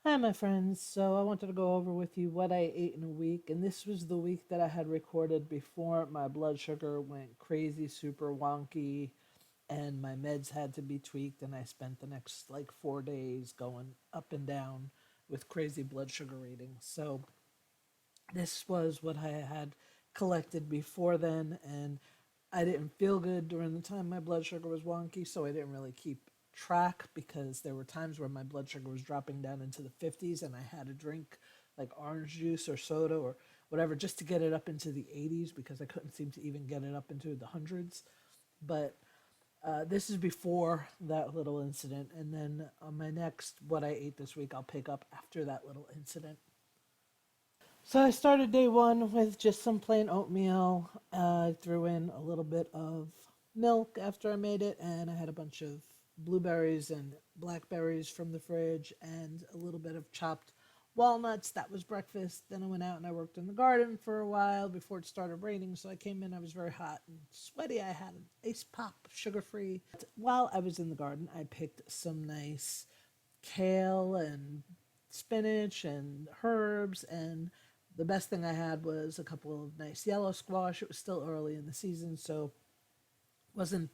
Hi, my friends. So, I wanted to go over with you what I ate in a week, and this was the week that I had recorded before my blood sugar went crazy, super wonky, and my meds had to be tweaked. And I spent the next like 4 days going up and down with crazy blood sugar readings. So, this was what I had collected before then, and I didn't feel good during the time my blood sugar was wonky, so I didn't really keep track because there were times where my blood sugar was dropping down into the 50s and I had to drink like orange juice or soda or whatever just to get it up into the 80s because I couldn't seem to even get it up into the hundreds. But this is before that little incident, and then on my next what I ate this week, I'll pick up after that little incident. So I started day one with just some plain oatmeal. I threw in a little bit of milk after I made it, and I had a bunch of blueberries and blackberries from the fridge and a little bit of chopped walnuts. That was breakfast. Then I went out and I worked in the garden for a while before it started raining. So I came in, I was very hot and sweaty. I had an ice pop, sugar free. While I was in the garden, I picked some nice kale and spinach and herbs, and the best thing I had was a couple of nice yellow squash. It was still early in the season, so it wasn't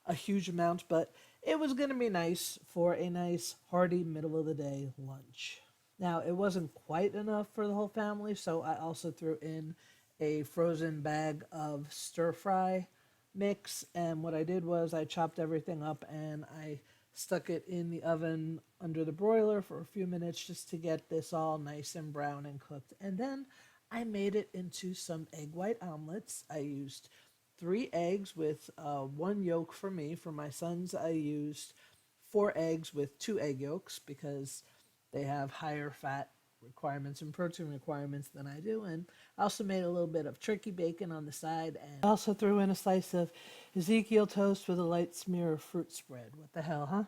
a huge amount, but it was going to be nice for a nice hearty middle of the day lunch. Now, it wasn't quite enough for the whole family, so I also threw in a frozen bag of stir fry mix. And what I did was I chopped everything up and I stuck it in the oven under the broiler for a few minutes just to get this all nice and brown and cooked. And then I made it into some egg white omelets. I used 3 eggs with one yolk for me. For my sons, I used 4 eggs with 2 egg yolks because they have higher fat requirements and protein requirements than I do. And I also made a little bit of turkey bacon on the side. And I also threw in a slice of Ezekiel toast with a light smear of fruit spread. What the hell, huh?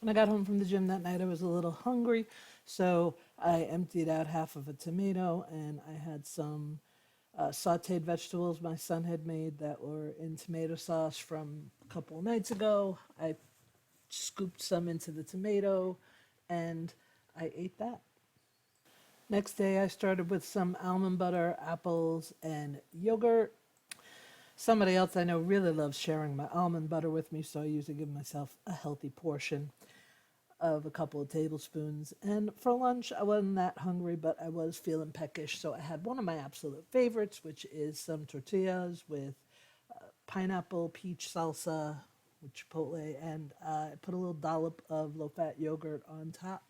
When I got home from the gym that night, I was a little hungry, so I emptied out half of a tomato and I had some sauteed vegetables my son had made that were in tomato sauce from a couple of nights ago. I scooped some into the tomato and I ate that. Next day, I started with some almond butter, apples, and yogurt. Somebody else I know really loves sharing my almond butter with me, so I usually give myself a healthy portion of a couple of tablespoons. And for lunch, I wasn't that hungry, but I was feeling peckish, so I had one of my absolute favorites, which is some tortillas with pineapple, peach salsa, with chipotle, and I put a little dollop of low-fat yogurt on top.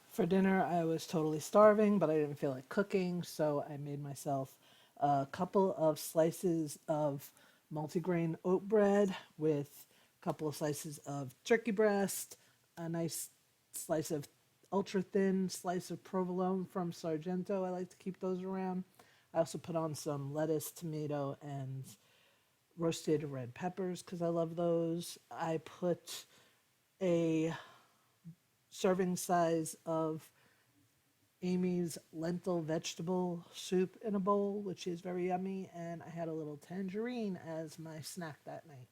For dinner, I was totally starving, but I didn't feel like cooking, so I made myself a couple of slices of multigrain oat bread with a couple of slices of turkey breast, a nice slice of ultra thin slice of provolone from Sargento. I like to keep those around. I also put on some lettuce, tomato, and roasted red peppers because I love those. I put a serving size of Amy's lentil vegetable soup in a bowl, which is very yummy, and I had a little tangerine as my snack that night.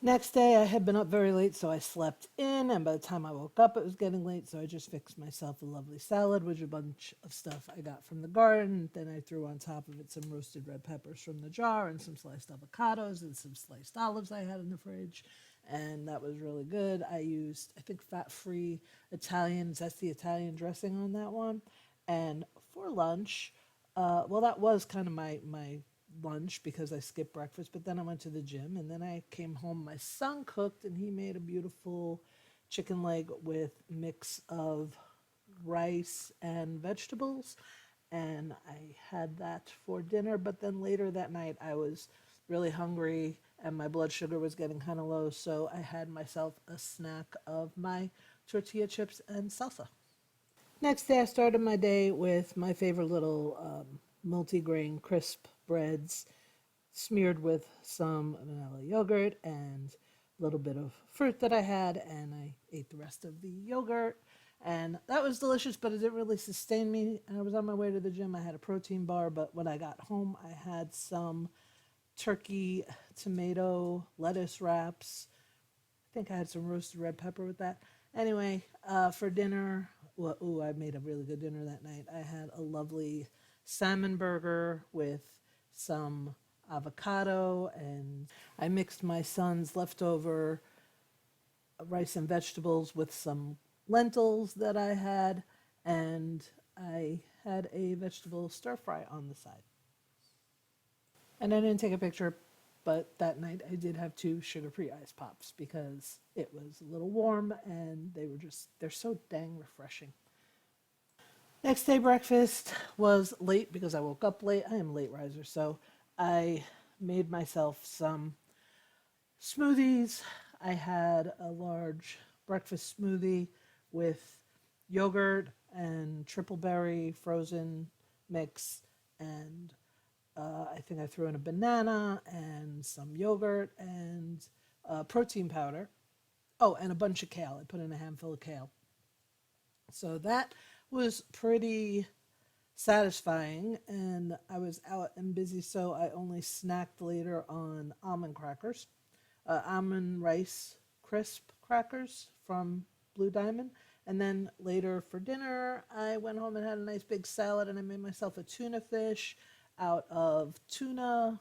Next day, I had been up very late, so I slept in, and by the time I woke up, it was getting late, so I just fixed myself a lovely salad with a bunch of stuff I got from the garden. Then I threw on top of it some roasted red peppers from the jar and some sliced avocados and some sliced olives I had in the fridge, and that was really good. I used, I think, fat-free Italian, zesty Italian dressing on that one. And for lunch, well, that was kind of my lunch because I skipped breakfast, but then I went to the gym and then I came home. My son cooked and he made a beautiful chicken leg with mix of rice and vegetables. And I had that for dinner, but then later that night I was really hungry and my blood sugar was getting kind of low, so I had myself a snack of my tortilla chips and salsa. Next day, I started my day with my favorite little multi-grain crisp breads smeared with some vanilla yogurt and a little bit of fruit that I had, and I ate the rest of the yogurt. And that was delicious, but it didn't really sustain me. And I was on my way to the gym. I had a protein bar, but when I got home, I had some turkey, tomato, lettuce wraps think I had some roasted red pepper with that. Anyway, for dinner, well, ooh, I made a really good dinner that night. I had a lovely salmon burger with some avocado, and I mixed my son's leftover rice and vegetables with some lentils that I had, and I had a vegetable stir fry on the side. And I didn't take a picture, but that night I did have two sugar-free ice pops because it was a little warm and they're so dang refreshing. Next day breakfast was late because I woke up late. I am a late riser, so I made myself some smoothies. I had a large breakfast smoothie with yogurt and triple berry frozen mix, and I think I threw in a banana and some yogurt and protein powder. Oh, and a bunch of kale. I put in a handful of kale. So that was pretty satisfying, and I was out and busy, so I only snacked later on almond crackers, almond rice crisp crackers from Blue Diamond. And then later for dinner, I went home and had a nice big salad, and I made myself a tuna fish out of tuna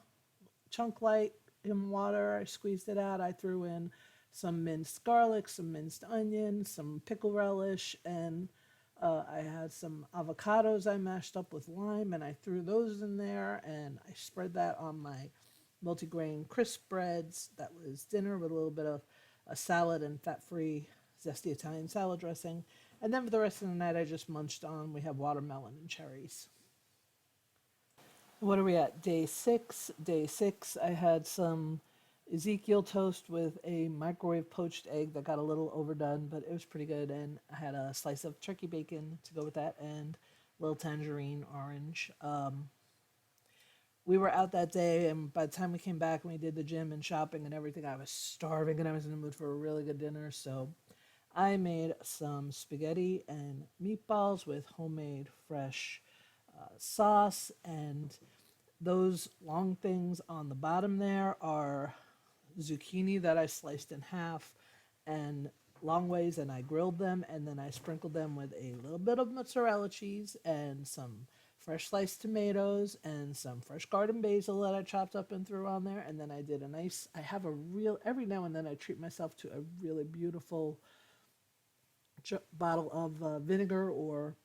chunk light in water. I squeezed it out. I threw in some minced garlic, some minced onion, some pickle relish, and I had some avocados I mashed up with lime, and I threw those in there, and I spread that on my multigrain crisp breads. That was dinner with a little bit of a salad and fat-free zesty Italian salad dressing. And then for the rest of the night, I just munched on. We had watermelon and cherries. What are we at? Day six. Day six, I had some Ezekiel toast with a microwave poached egg that got a little overdone, but it was pretty good. And I had a slice of turkey bacon to go with that and a little tangerine orange. We were out that day, and by the time we came back and we did the gym and shopping and everything, I was starving and I was in the mood for a really good dinner. So I made some spaghetti and meatballs with homemade fresh sauce, and those long things on the bottom there are zucchini that I sliced in half and long ways, and I grilled them, and then I sprinkled them with a little bit of mozzarella cheese and some fresh sliced tomatoes and some fresh garden basil that I chopped up and threw on there. And then I have a real, every now and then I treat myself to a really beautiful bottle of vinegar or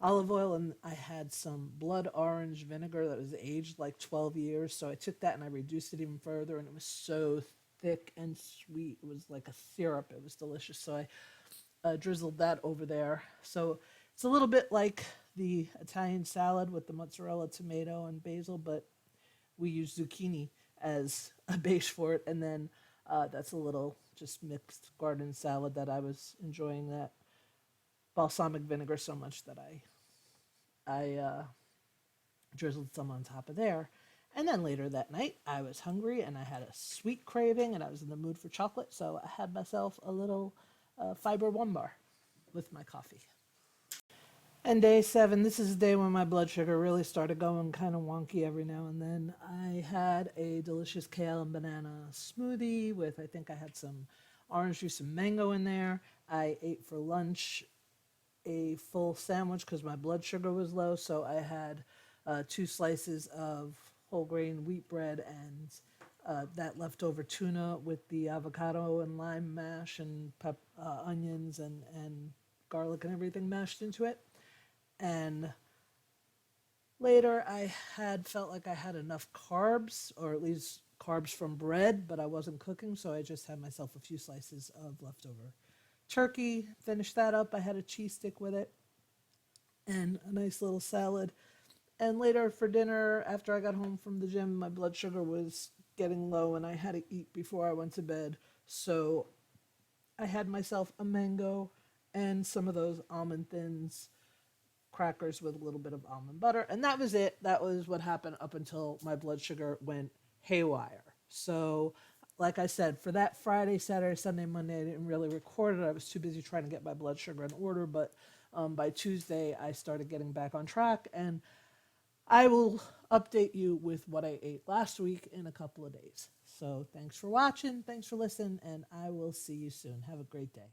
olive oil, and I had some blood orange vinegar that was aged like 12 years. So I took that and I reduced it even further, and it was so thick and sweet. It was like a syrup. It was delicious. So I drizzled that over there. So it's a little bit like the Italian salad with the mozzarella, tomato, and basil, but we use zucchini as a base for it. And then that's a little just mixed garden salad that I was enjoying that balsamic vinegar so much that I drizzled some on top of there. And then later that night, I was hungry and I had a sweet craving and I was in the mood for chocolate, so I had myself a little Fiber One bar with my coffee. And day seven, this is the day when my blood sugar really started going kind of wonky every now and then. I had a delicious kale and banana smoothie with, I think I had some orange juice and mango in there. I ate for lunch a full sandwich because my blood sugar was low, so I had 2 slices of whole grain wheat bread and that leftover tuna with the avocado and lime mash and onions and garlic and everything mashed into it. And later I had felt like I had enough carbs, or at least carbs from bread, but I wasn't cooking, so I just had myself a few slices of leftover turkey, finished that up. I had a cheese stick with it and a nice little salad. And later for dinner, after I got home from the gym, my blood sugar was getting low and I had to eat before I went to bed. So I had myself a mango and some of those almond thins crackers with a little bit of almond butter. And that was it. That was what happened up until my blood sugar went haywire. So like I said, for that Friday, Saturday, Sunday, Monday, I didn't really record it. I was too busy trying to get my blood sugar in order. But by Tuesday, I started getting back on track. And I will update you with what I ate last week in a couple of days. So thanks for watching, thanks for listening, and I will see you soon. Have a great day.